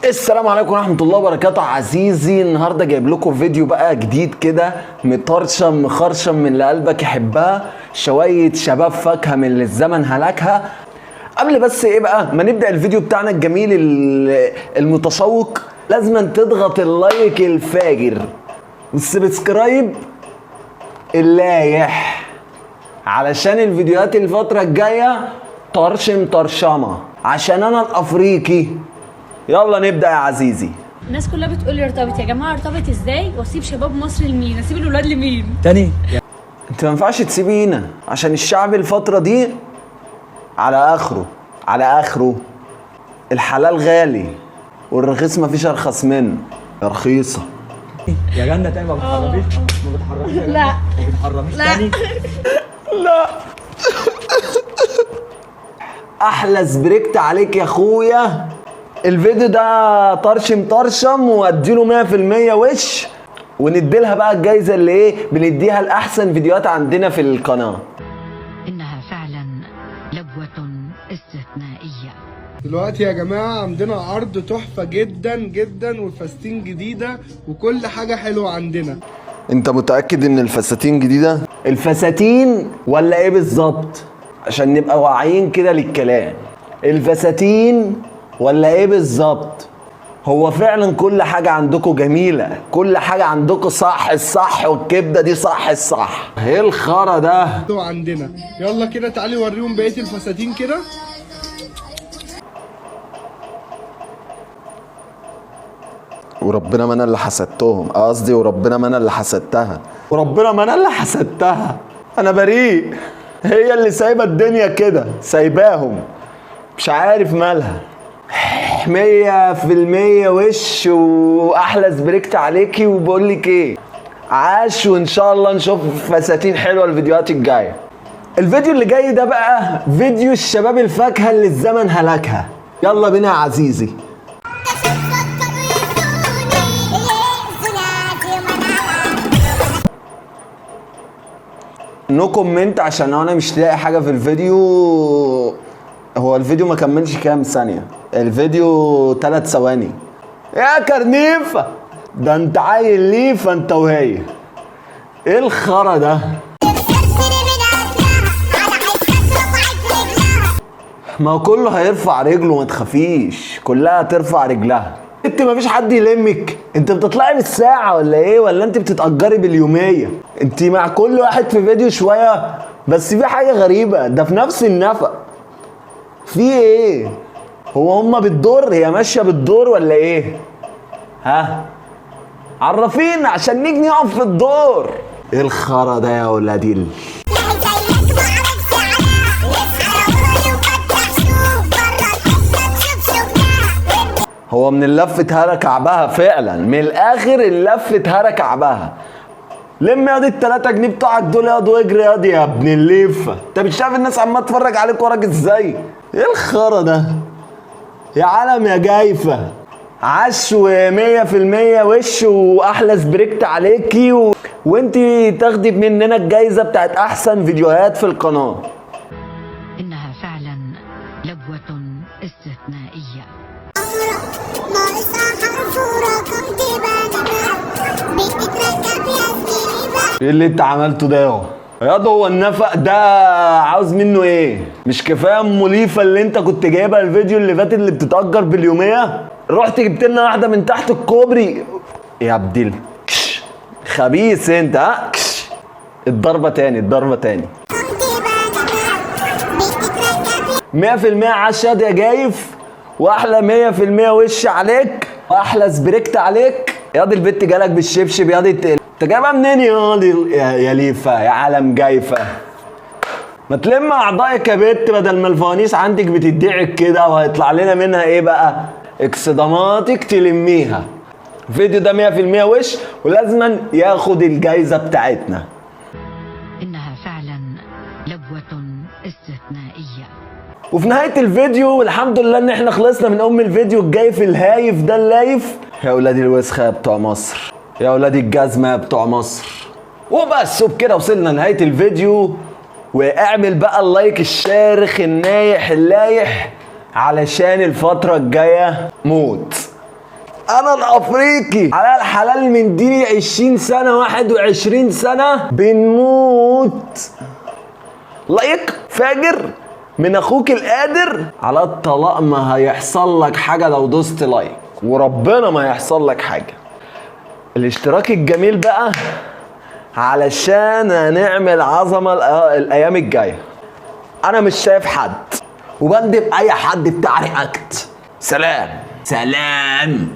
السلام عليكم ورحمة الله وبركاته. عزيزي النهارده جايب لكم فيديو بقى جديد كده مطرشم مخرشم من اللي قلبك يحبها، شوية شباب فاكهة من اللي الزمن هلكها. قبل بس ايه بقى ما نبدأ الفيديو بتاعنا الجميل المتشوق، لازم تضغط اللايك الفاجر والسبسكرايب اللايح علشان الفيديوهات الفترة الجاية طرشم طرشمة عشان انا الافريقي. يلا نبدأ يا عزيزي. الناس كلها بتقول لي ارتبط يا جماعه، ارتبط ازاي واسيب شباب مصر لمين؟ اسيب الولاد لمين؟ تاني انت ما ينفعش تسيبينا عشان الشعب الفترة دي على اخره على اخره. الحلال غالي والرخيص مفيش ارخص منه. يا رخيصة يا جنة تاني ما بتحرميش ما بتحرميش يا جنة؟ لا. ما بتحرميش لا. تاني. لا احلى سبريكت عليك يا اخويا. الفيديو ده طرشم طرشم واديله 100% وش، ونديلها بقى الجايزه اللي ايه بنديها لاحسن فيديوهات عندنا في القناه. إنها فعلا لبوة استثنائية. دلوقتي يا جماعة عندنا عرض تحفة جدا جدا والفساتين جديدة وكل حاجة حلوة عندنا. انت متاكد ان الفساتين جديده؟ الفساتين ولا ايه بالظبط عشان نبقى واعيين كده للكلام؟ الفساتين ولا ايه بالظبط؟ هو فعلا كل حاجة عندكم جميلة، كل حاجة عندكم صح الصح، والكبدة دي صح الصح. ايه الخرا ده؟ عندنا يلا كده تعالي وريهم بقية الفساتين كده. وربنا ما انا اللي حسدتهم، قصدي وربنا ما انا اللي حسدتها، وربنا ما انا اللي حسدتها، انا بريء. هي اللي سايبه الدنيا كده، سايباهم مش عارف مالها. 100% وش واحلى سبريكت عليكي. وبقول لك ايه، عاش، وان شاء الله نشوف فساتين حلوه الفيديوهات الجايه. الفيديو اللي جاي ده بقى فيديو الشباب الفاكهه اللي الزمن هلكها. يلا بينا يا عزيزي. نو كومنت عشان انا مش لاقي حاجه في الفيديو. هو الفيديو ما كملش كام ثانيه، الفيديو 3 ثواني. يا كرنيفه ده انت عايل ليفه انت وهي. ايه الخرا ده؟ ما هو كله هيرفع رجله، ما تخافيش، كلها هترفع رجلها. انت مفيش حد يلمك. انت بتطلعي بالساعة ولا ايه؟ ولا انت بتتأجري باليومية؟ انت مع كل واحد في فيديو شوية. بس في حاجة غريبة، ده في نفس النفق. في ايه؟ هو هما بالدور؟ هي ماشية بالدور ولا ايه؟ ها؟ عرفينا عشان نيجي نقف في الدور. ايه الخرا ده يا ولادي؟ هو من اللف اتهرى كعبها فعلا، من الاخر اللف اتهرى كعبها. لم ياض ال3 جنيه بتوعك دول ياض واجري ياض يا ابن الليفه. انت مش شايف الناس عماله تتفرج عليك وراك ازاي؟ ايه الخرا ده؟ يا عالم يا جايفه. عش و100% وش واحلى سبريكت عليكي وانتي تاخدي مننا الجايزه بتاعت احسن فيديوهات في القناه. إنها فعلا لبوة استثنائية. ايه اللي انت عملته ده ياض؟ هو النفق ده عاوز منه ايه؟ مش كفايه ام ليفه اللي انت كنت جايبها الفيديو اللي فات اللي بتتأجر باليوميه؟ رحت جبت لنا واحده من تحت الكوبري يا عبدل. خبيث انت. ها الضربه تاني، الضربه تاني. 100% عشاد يا جايف، واحلى 100% وش عليك، واحلى سبريكت عليك. ياض البت جالك بالشبشب ياض. انت جايبها منين يا ليفه يا عالم جايفه؟ ما تلم اعضائك يا بت بدل ما الفوانيس عندك بتدعك كده، وهيطلع لنا منها ايه بقى؟ اكسداماتك تلميها. الفيديو ده 100% وش ولازما ياخد الجايزه بتاعتنا. إنها فعلا لبوة استثنائية. وفي نهايه الفيديو والحمد لله ان احنا خلصنا من الفيديو الجايف الهايف ده اللايف. يا ولاد الوسخه يا بتوع مصر، يا ولاد الجزمه يا بتوع مصر. وبس وبكده وصلنا لنهايه الفيديو. واعمل بقى اللايك الشارخ النايح اللايح علشان الفتره الجايه موت. انا الافريقي على الحلال من ديني 20 سنه 21 سنه بنموت. لايك فاجر من اخوك القادر على الطلاق. ما هيحصل لك حاجه لو دوست لايك، وربنا ما هيحصل لك حاجه. الاشتراك الجميل بقى علشان هنعمل عظمه الايام الجايه. انا مش شايف حد وبندب اي حد بتاع رياكت. سلام.